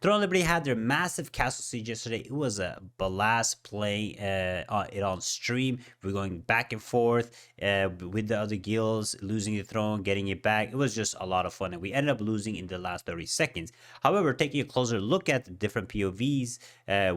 Throne Liberty had their massive castle siege yesterday. It was a blast playing it on stream. We are going back and forth with the other guilds, losing the throne, getting it back. It was just a lot of fun, and we ended up losing in the last 30 seconds. However, taking a closer look at the different POVs,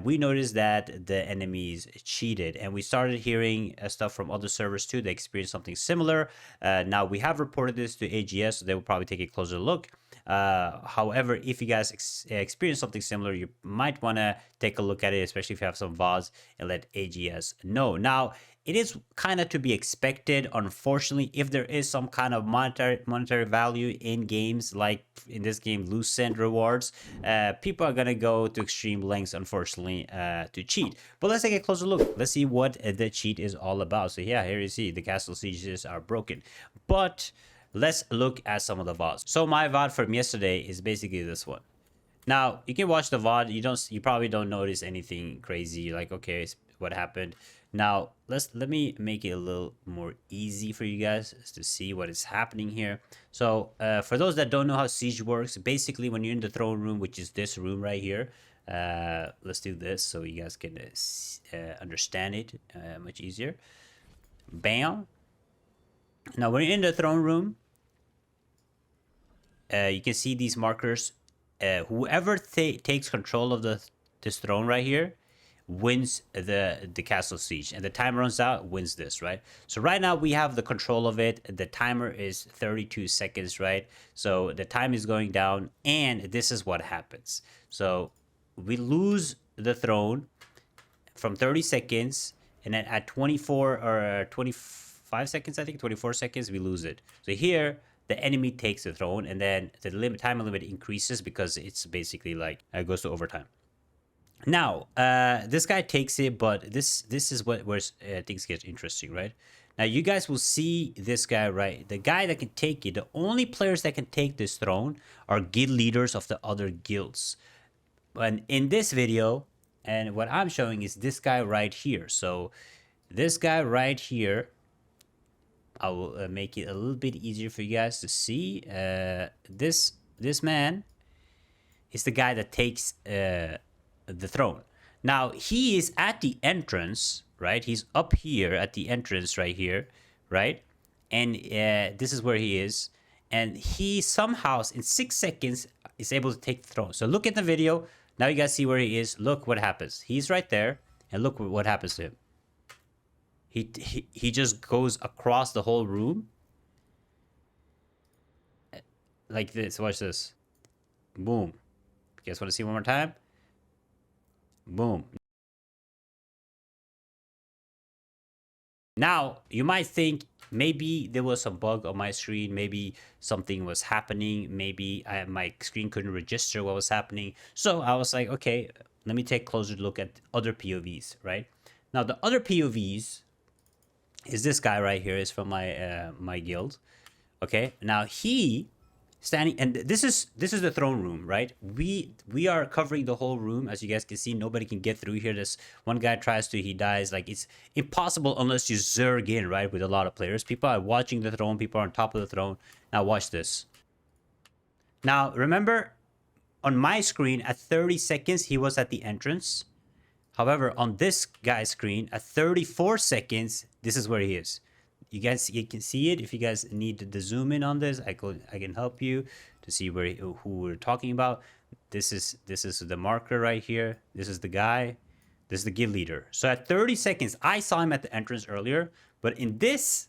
we noticed that the enemies cheated, and we started hearing stuff from other servers too. They experienced something similar. Now, we have reported this to AGS, so they will probably take a closer look. However, if you guys experience something similar, you might want to take a look at it, especially if you have some VODs, and let AGS know. Now, it is kind of to be expected. Unfortunately, if there is some kind of monetary value in games, like in this game, Lucent rewards, people are gonna go to extreme lengths, unfortunately, to cheat. But let's take a closer look. Let's see what the cheat is all about. So yeah, here you see the castle sieges are broken, but let's look at some of the VODs. So my VOD from yesterday is basically this one. Now you can watch the VOD. You probably don't notice anything crazy. Like, okay, what happened? Now let me make it a little more easy for you guys to see what is happening here. So for those that don't know how siege works, basically when you're in the throne room, which is this room right here, let's do this so you guys can understand it much easier. Bam. Now when you're in the throne room, you can see these markers. Whoever takes control of this throne right here wins the castle siege, and the timer runs out, wins this, right? So right now we have the control of it. The timer is 32 seconds, right? So the time is going down, and this is what happens. So we lose the throne from 30 seconds, and then at 24 or 25 seconds, I think 24 seconds, we lose it. So here the enemy takes the throne, and then the time limit increases because it's basically like it goes to overtime. Now, this guy takes it, but this is where things get interesting, right? Now, you guys will see this guy, right? The guy that can take it, the only players that can take this throne are guild leaders of the other guilds. And in this video, and what I'm showing is this guy right here. So this guy right here, I will make it a little bit easier for you guys to see. This man is the guy that takes the throne. Now he is at the entrance, right? He's up here at the entrance right here, right? And this is where he is. And he somehow in 6 seconds is able to take the throne. So look at the video. Now you guys see where he is. Look what happens. He's right there, and look what happens to him. He just goes across the whole room like this. Watch this. Boom. You guys want to see one more time? Boom. Now you might think maybe there was a bug on my screen, maybe something was happening, maybe my screen couldn't register what was happening. So I was like, okay, let me take a closer look at other POVs, right? Now the other POVs is this guy right here, is from my my guild. Okay, now he standing, and this is the throne room, right? We are covering the whole room. As you guys can see, nobody can get through here. This one guy tries to, he dies. Like, it's impossible unless you zerg in, right? With a lot of players, people are watching the throne, people are on top of the throne. Now watch this. Now remember, on my screen at 30 seconds he was at the entrance. However, on this guy's screen at 34 seconds, this is where he is. You can see it. If you guys need the zoom in on this, I can help you to see who we're talking about. This is the marker right here. This is the guy. This is the guild leader. So at 30 seconds, I saw him at the entrance earlier, but in this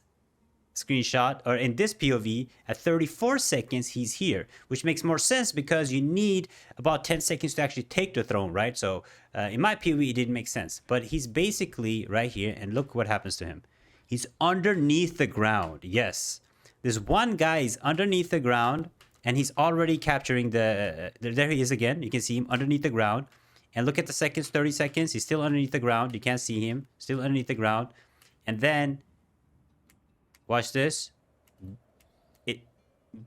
screenshot, or in this POV, at 34 seconds he's here, which makes more sense because you need about 10 seconds to actually take the throne, right? So in my POV it didn't make sense, but he's basically right here, and look what happens to him. He's underneath the ground. Yes, this one guy is underneath the ground, and he's already capturing the there he is again. You can see him underneath the ground, and look at the seconds. 30 seconds, he's still underneath the ground. You can't see him, still underneath the ground. And then watch this.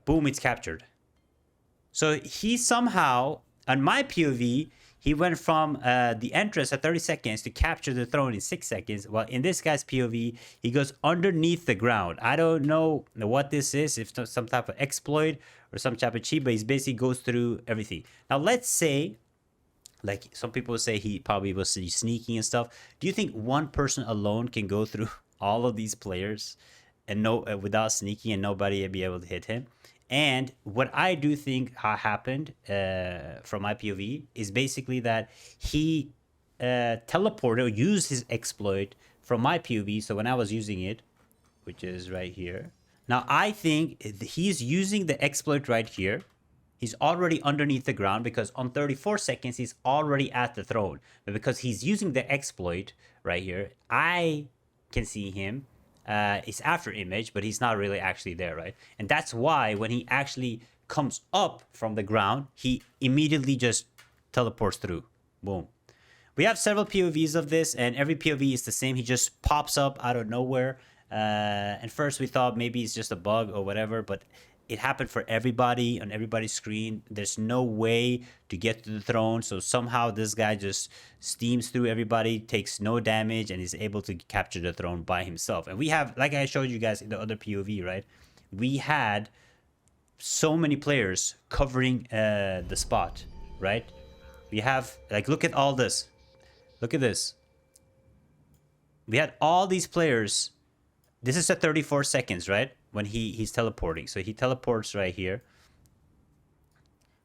Boom, it's captured. So he somehow, on my POV, he went from the entrance at 30 seconds to capture the throne in 6 seconds. While in this guy's POV, he goes underneath the ground. I don't know what this is, if some type of exploit or some type of cheat, but he basically goes through everything. Now let's say Like some people say he probably was sneaking and stuff. Do you think one person alone can go through all of these players and no without sneaking and nobody be able to hit him? And what I do think happened from my POV is basically that he teleported or used his exploit from my POV. So when I was using it, which is right here. Now I think he's using the exploit right here. He's already underneath the ground because on 34 seconds he's already at the throne. But because he's using the exploit right here, I can see him. It's after image, but he's not really actually there, right? And that's why when he actually comes up from the ground, he immediately just teleports through. Boom. We have several POVs of this, and every POV is the same. He just pops up out of nowhere. And first we thought maybe it's just a bug or whatever, but it happened for everybody on everybody's screen. There's no way to get to the throne, so somehow this guy just steams through everybody, takes no damage, and is able to capture the throne by himself. And we have, like I showed you guys in the other POV, right? We had so many players covering the spot, right? We have, like, look at all this. Look at this. We had all these players. This is at 34 seconds, right? When he's teleporting. So he teleports right here.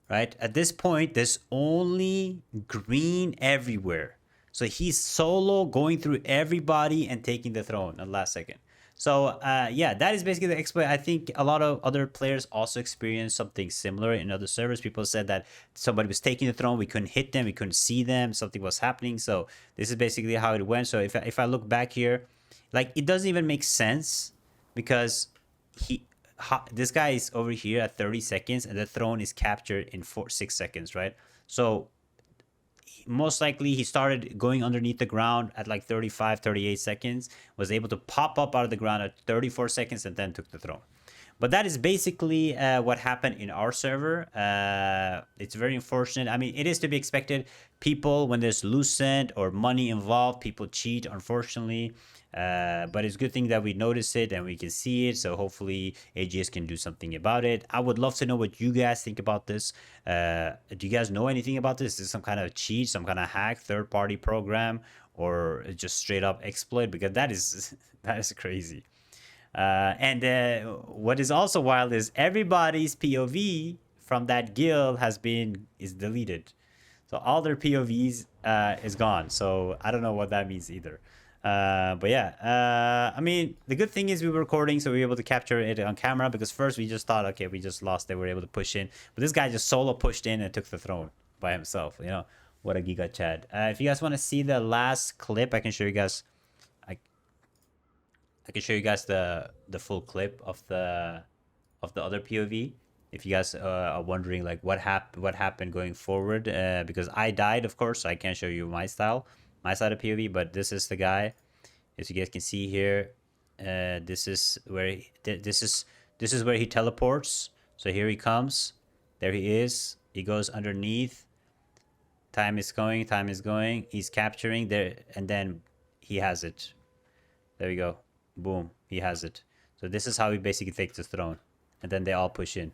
Right? At this point, there's only green everywhere. So he's solo going through everybody and taking the throne at the last second. So yeah, that is basically the exploit. I think a lot of other players also experienced something similar in other servers. People said that somebody was taking the throne, we couldn't hit them, we couldn't see them, something was happening. So this is basically how it went. So if I look back here, like it doesn't even make sense because he this guy is over here at 30 seconds and the throne is captured in 6 seconds, right? So most likely he started going underneath the ground at like 35 38 seconds, was able to pop up out of the ground at 34 seconds, and then took the throne. But that is basically what happened in our server. It's very unfortunate. I mean, it is to be expected. People, when there's Lucent or money involved, people cheat, unfortunately. But it's a good thing that we notice it and we can see it. So hopefully AGS can do something about it. I would love to know what you guys think about this. Do you guys know anything about this? Is this some kind of cheat, some kind of hack, third-party program, or just straight up exploit? Because that is that is crazy. And what is also wild is everybody's POV from that guild is deleted. So all their POVs is gone. So I don't know what that means either. But yeah, I mean, the good thing is we were recording, so we were able to capture it on camera, because first we just thought, okay, we just lost it, we were able to push in. But this guy just solo pushed in and took the throne by himself, you know? What a giga Chad. If you guys want to see the last clip, I can show you guys. I can show you guys the full clip of the other POV. If you guys are wondering like what happened going forward, because I died, of course, so I can't show you my side of POV. But this is the guy, as you guys can see here. This is where this is where he teleports. So here he comes. There he is. He goes underneath. Time is going. Time is going. He's capturing there, and then he has it. There we go. Boom, he has it. So this is how he basically takes the throne, and then they all push in,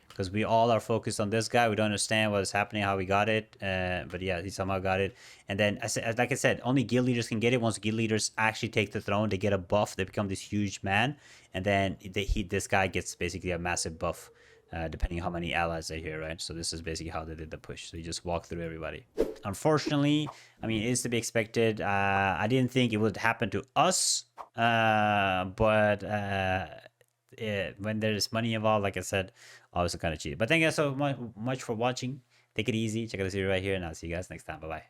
because we all are focused on this guy. We don't understand what is happening, how we got it, but yeah, he somehow got it. And then like I said, only guild leaders can get it. Once guild leaders actually take the throne, they get a buff, they become this huge man, and then this guy gets basically a massive buff, depending on how many allies are here, right? So this is basically how they did the push. So you just walk through everybody. Unfortunately, I mean, it is to be expected. I didn't think it would happen to us, but when there's money involved, like I said, obviously kind of cheated. But thank you guys so much for watching. Take it easy. Check out this video right here, and I'll see you guys next time. Bye bye.